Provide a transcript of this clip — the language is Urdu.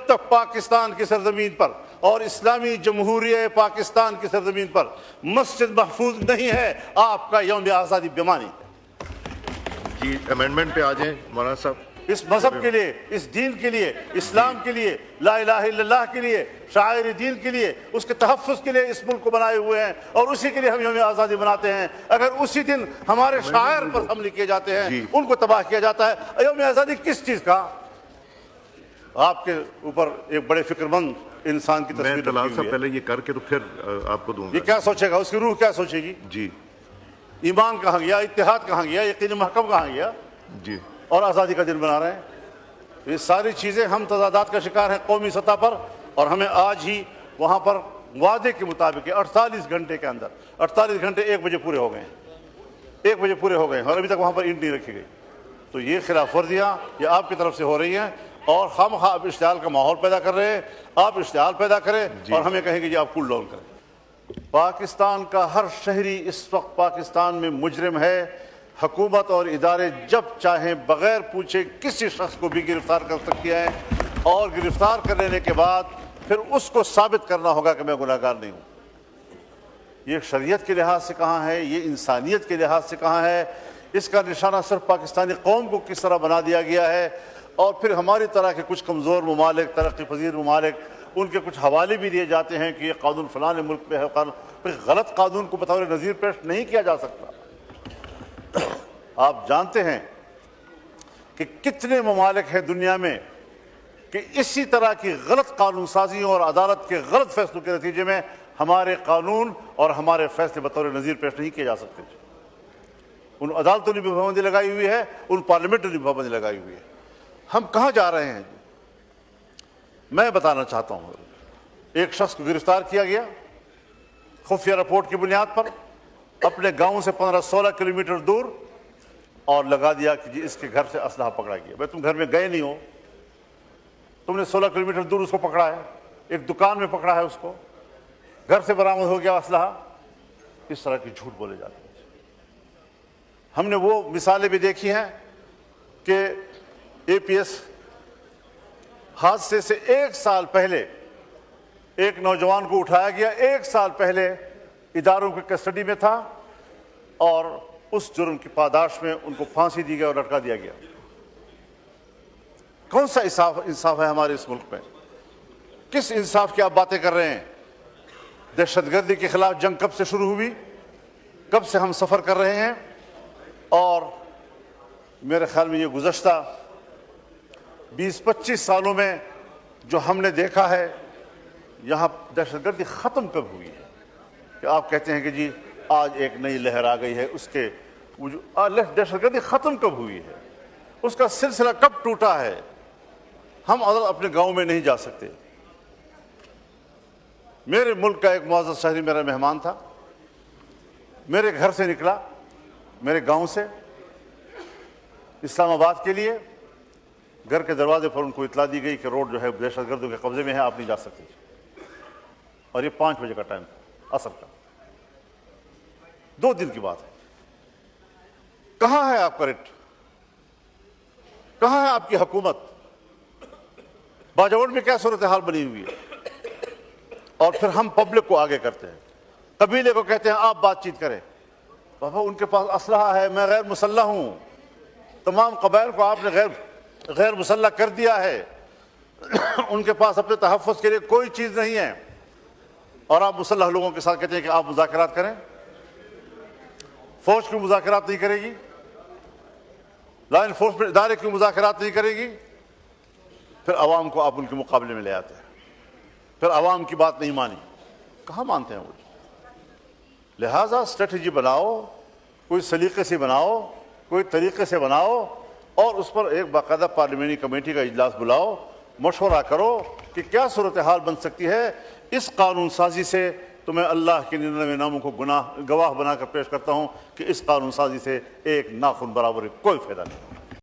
تک پاکستان کی سرزمین پر اور اسلامی جمہوریہ پاکستان کی سرزمین پر مسجد محفوظ نہیں ہے، آپ کا یوم آزادی بیمانی ہے۔ جی امینڈمنٹ پہ آ جائیں مولانا صاحب۔ اس مذہب کے لیے، اس دین کے لیے، اسلام کے لیے، لا الہ الا اللہ کے لیے، شاعر دین کے لیے، اس کے تحفظ کے لیے اس ملک کو بنائے ہوئے ہیں، اور اسی کے لیے ہم یوم آزادی مناتے ہیں۔ اگر اسی دن ہمارے شاعر پر حملے کیے جاتے ہیں، ان کو تباہ کیا جاتا ہے، یوم آزادی کس چیز کا؟ آپ کے اوپر ایک بڑے فکر مند انسان کی تصویر رکھی ہوئی ہے۔ صاحب پہلے یہ کر کے تو پھر آپ کو دوں گا۔ یہ کیا سوچے گا؟ اس کی روح کیا سوچے گی؟ جی ایمان کہاں گیا؟ اتحاد کہاں گیا؟ یقین محکم کہاں گیا؟ جی اور آزادی کا دن بنا رہے ہیں۔ یہ ساری چیزیں ہم تضادات کا شکار ہیں قومی سطح پر، اور ہمیں آج ہی وہاں پر وعدے کے مطابق 48 گھنٹے کے اندر 48 گھنٹے 1 بجے پورے ہو گئے ہیں، 1 بجے پورے ہو گئے ہیں، اور ابھی تک وہاں پر اینٹ نہیں رکھی گئی۔ تو یہ خلاف ورزیاں یہ آپ کی طرف سے ہو رہی ہیں، اور ہم آپ اشتعال کا ماحول پیدا کر رہے ہیں۔ آپ اشتعال پیدا کریں اور ہمیں کہیں کہ جی آپ کول ڈاؤن کریں۔ پاکستان کا ہر شہری اس وقت پاکستان میں مجرم ہے۔ حکومت اور ادارے جب چاہیں بغیر پوچھے کسی شخص کو بھی گرفتار کر سکتی ہیں، اور گرفتار کر لینے کے بعد پھر اس کو ثابت کرنا ہوگا کہ میں گناہ گار نہیں ہوں۔ یہ شریعت کے لحاظ سے کہاں ہے؟ یہ انسانیت کے لحاظ سے کہاں ہے؟ اس کا نشانہ صرف پاکستانی قوم کو کس طرح بنا دیا گیا ہے، اور پھر ہماری طرح کے کچھ کمزور ممالک، ترقی پذیر ممالک، ان کے کچھ حوالے بھی دیے جاتے ہیں کہ یہ قانون فلاں ملک میں ہے، پھر غلط قانون کو بطور نظیر پیش نہیں کیا جا سکتا۔ آپ جانتے ہیں کہ کتنے ممالک ہیں دنیا میں کہ اسی طرح کی غلط قانون سازیوں اور عدالت کے غلط فیصلوں کے نتیجے میں ہمارے قانون اور ہمارے فیصلے بطور نظیر پیش نہیں کیے جا سکتے۔ ان عدالتوں نے بھی پابندی لگائی ہوئی ہے، ان پارلیمنٹوں نے بھی پابندی لگائی ہوئی ہے۔ ہم کہاں جا رہے ہیں؟ میں بتانا چاہتا ہوں، ایک شخص کو گرفتار کیا گیا خفیہ رپورٹ کی بنیاد پر اپنے گاؤں سے 15-16 کلومیٹر دور، اور لگا دیا کہ جی اس کے گھر سے اسلحہ پکڑا گیا۔ بھائی تم گھر میں گئے نہیں ہو، تم نے 16 کلومیٹر دور اس کو پکڑا ہے، ایک دکان میں پکڑا ہے اس کو، گھر سے برآمد ہو گیا اسلحہ۔ اس طرح کی جھوٹ بولے جاتے ہیں۔ ہم نے وہ مثالیں بھی دیکھی ہیں کہ اے پی ایس حادثے سے 1 سال پہلے ایک نوجوان کو اٹھایا گیا، 1 سال پہلے اداروں کی کسٹڈی میں تھا، اور اس جرم کی پاداش میں ان کو پھانسی دی گئی اور لٹکا دیا گیا۔ کون سا انصاف ہے ہمارے اس ملک میں؟ کس انصاف کی آپ باتیں کر رہے ہیں؟ دہشت گردی کے خلاف جنگ کب سے شروع ہوئی؟ کب سے ہم سفر کر رہے ہیں؟ اور میرے خیال میں یہ گزشتہ 20-25 سالوں میں جو ہم نے دیکھا ہے، یہاں دہشت گردی ختم کب ہوئی ہے؟ کہ آپ کہتے ہیں کہ جی آج ایک نئی لہر آ گئی ہے، اس کے دہشت گردی ختم کب ہوئی ہے؟ اس کا سلسلہ کب ٹوٹا ہے؟ ہم اپنے گاؤں میں نہیں جا سکتے۔ میرے ملک کا ایک معزز شہری میرا مہمان تھا، میرے گھر سے نکلا، میرے گاؤں سے اسلام آباد کے لیے، گھر کے دروازے پر ان کو اطلاع دی گئی کہ روڈ جو ہے دہشت گردوں کے قبضے میں ہے، آپ نہیں جا سکتے۔ اور یہ 5 بجے کا ٹائم تھا، عصر کا، 2 دن کی بات ہے۔ کہاں ہے آپ کا رٹ؟ کہاں ہے آپ کی حکومت؟ باجوڑ میں کیا صورتحال بنی ہوئی ہے؟ اور پھر ہم پبلک کو آگے کرتے ہیں، قبیلے کو کہتے ہیں آپ بات چیت کریں۔ بابا ان کے پاس اسلحہ ہے، میں غیر مسلح ہوں۔ تمام قبائل کو آپ نے غیر مسلح کر دیا ہے، ان کے پاس اپنے تحفظ کے لیے کوئی چیز نہیں ہے، اور آپ مسلح لوگوں کے ساتھ کہتے ہیں کہ آپ مذاکرات کریں۔ فوج کی مذاکرات نہیں کرے گی، لا انفورسمنٹ ادارے کی مذاکرات نہیں کرے گی، پھر عوام کو آپ ان کے مقابلے میں لے آتے ہیں، پھر عوام کی بات نہیں مانی۔ کہاں مانتے ہیں وہ؟ لہٰذا اسٹریٹجی بناؤ، کوئی سلیقے سے بناؤ، کوئی طریقے سے بناؤ، اور اس پر ایک باقاعدہ پارلیمانی کمیٹی کا اجلاس بلاؤ، مشورہ کرو کہ کیا صورتحال بن سکتی ہے۔ اس قانون سازی سے تو میں اللہ کے 99 ناموں کو گواہ بنا کر پیش کرتا ہوں کہ اس قانون سازی سے ایک ناخن برابر کوئی فائدہ نہیں۔